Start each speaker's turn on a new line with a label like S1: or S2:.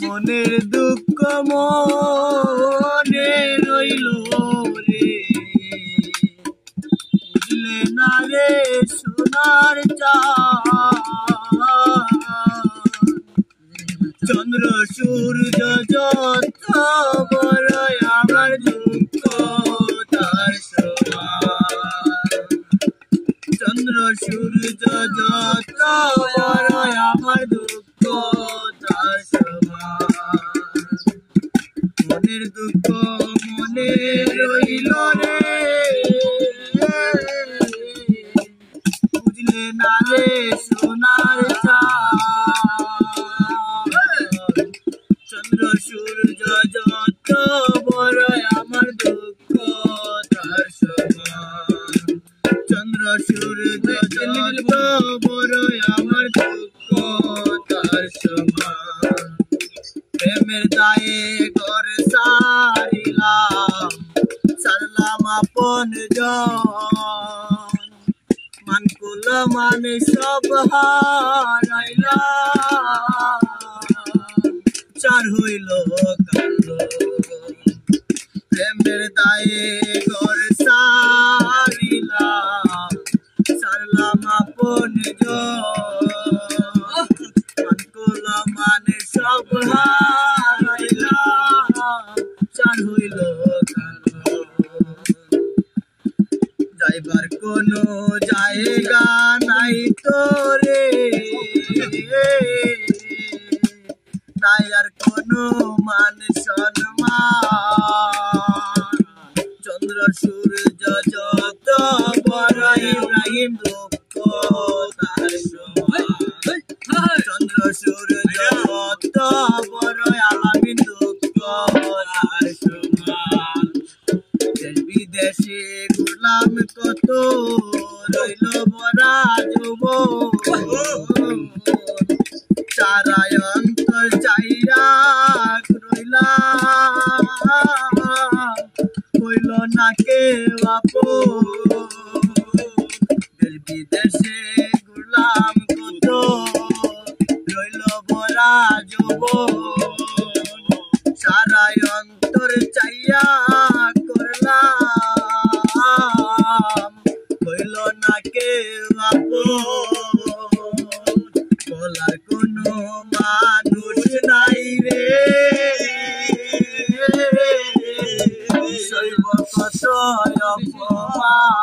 S1: মনের দুঃখ মনে রইল রে, বুঝলে না রে সোনার চন্দ্র সূর্য যত বড় আমার দুঃখ তার সমান। চন্দ্র সূর্য যত বড় আমার দুঃখ তার সমান। মনের দুঃখ মনে রইল রে, বুঝলে না রে সোনার চন্দ্র সূর্য যত বড় আমার দুঃখ তার সমান। চন্দ্র সূর্য যত বড় আমার দুঃখ তার সমান। প্রেমের দায়ে ঘর সারিলাম, সারলাম আপন জন, মানকুল মানে সব হারাইলাম, চার হইল কান্দ। প্রেমের দায়ে ঘর সারিলাম, সারলাম আপন জন, মানকুল মানে সব হারাইলাম, চার হইল কান্দ। যাইবার কোনো জায়গা নাই তোরে, নাই আর কোনো মান সম্মান। চন্দ্র সূর্য যত বড় ইব্রাহিম দুঃখ তার সমান। চন্দ্র সূর্য যত বড় আলামিন দুঃখ তার সমান। দেশ বিদেশে ঘুরলাম কত, রইল বড়া যৌবন, চারায় অন্তর চাইয়া রইলাম, হইল না কেউ আপন। দেশ বিদেশে ঘুরলাম কত, রইল বড়া যৌবন, চারায় অন্তর চাইয়া করলাম, হইল না কেউ আপন। বলার কোনো মানুষ নাই রে, সইব কত অপমান।